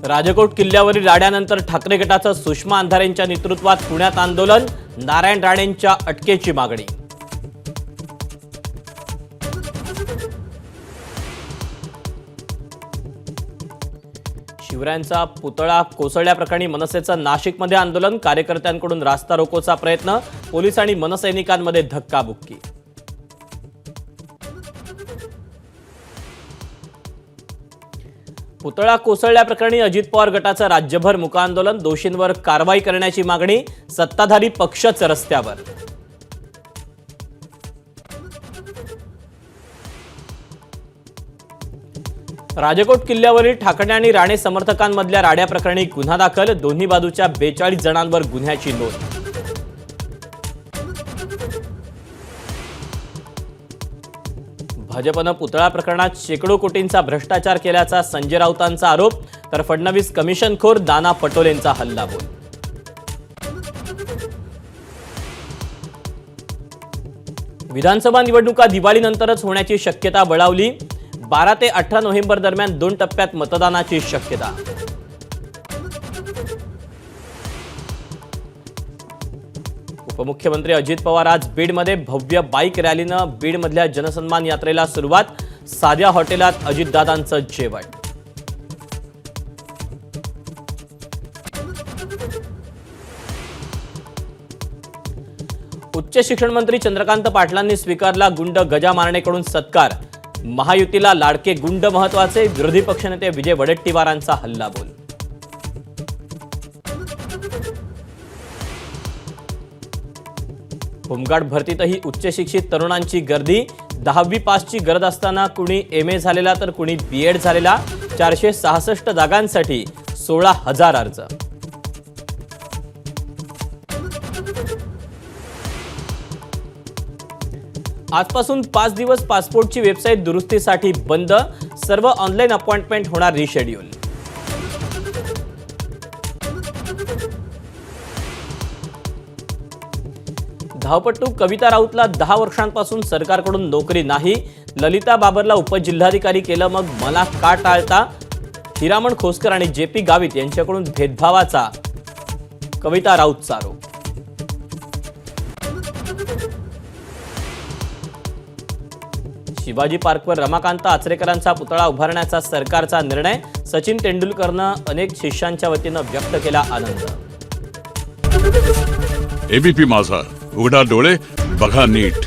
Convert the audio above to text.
राजकोट किल्ल्यावरील राड्यानंतर ठाकरे गटाचं सुषमा अंधारेंच्या नेतृत्वात पुण्यात आंदोलन, नारायण राणेंच्या अटकेची मागणी। शिवरायांचा पुतळा कोसळल्याप्रकरणी मनसेचं नाशिकमध्ये आंदोलन, कार्यकर्त्यांकडून रास्ता रोकोचा प्रयत्न, पोलीस आणि मनसैनिकांमध्ये धक्काबुक्की। पुतळा कोसळल्याप्रकरणी अजित पवार गटाचं राज्यभर मूक आंदोलन, दोषींवर कारवाई करण्याची मागणी, सत्ताधारी पक्षच रस्त्यावर। राजकोट किल्ल्यावरील ठाकरे आणि राणे समर्थकांमधल्या राड्या प्रकरणी गुन्हा दाखल, दोन्ही बाजूच्या 42 जणांवर गुन्ह्याची नोंद। भाजपनं पुतळा प्रकरणात शेकडो कोटींचा भ्रष्टाचार केल्याचा संजय राऊतांचा आरोप, तर फडणवीस कमिशनखोर नाना पटोलेंचा हल्लाबोल। विधानसभा निवडणुका दिवाळीनंतरच होण्याची शक्यता बळावली, 12 ते 18 नोव्हेंबर दरम्यान 2 टप्प्यात मतदानाची शक्यता। उपमुख्यमंत्री अजित पवार आज बीडमध्ये भव्य बाईक रॅलीनं बीडमधल्या जनसन्मान यात्रेला सुरुवात, साध्या हॉटेलात अजितदादांचं जेवण। उच्च शिक्षण मंत्री चंद्रकांत पाटलांनी स्वीकारला गुंड गजा मारणेकडून सत्कार, महायुतीला लाडके गुंड महत्वाचे, विरोधी पक्षनेते विजय वडेट्टीवारांचा हल्लाबोल। होमगार्ड भरतीतही उच्च शिक्षित तरुणांची गर्दी, 10वी पासची गरज असताना कुणी MA झालेला तर कुणी BEd झालेला, 466 जागांसाठी 16,000 अर्ज। आजपासून 5 दिवस पासपोर्टची वेबसाईट दुरुस्तीसाठी बंद, सर्व ऑनलाईन अपॉइंटमेंट होणार रिशेड्यूल। धावपटू कविता राऊतला 10 वर्षांपासून सरकारकडून नोकरी नाही, ललिता बाबरला उपजिल्हाधिकारी केलं मग मला का टाळता, हिरामण खोसकर आणि JP गावित यांच्याकडून भेदभावाचा कविता राऊतचा आरोप। शिवाजी पार्कवर रमाकांत आचरेकरांचा पुतळा उभारण्याचा सरकारचा निर्णय, सचिन तेंडुलकरनं अनेक शिष्यांच्या वतीनं व्यक्त केला आनंद। ABP माझा, उघडा डोळे बघा नीट।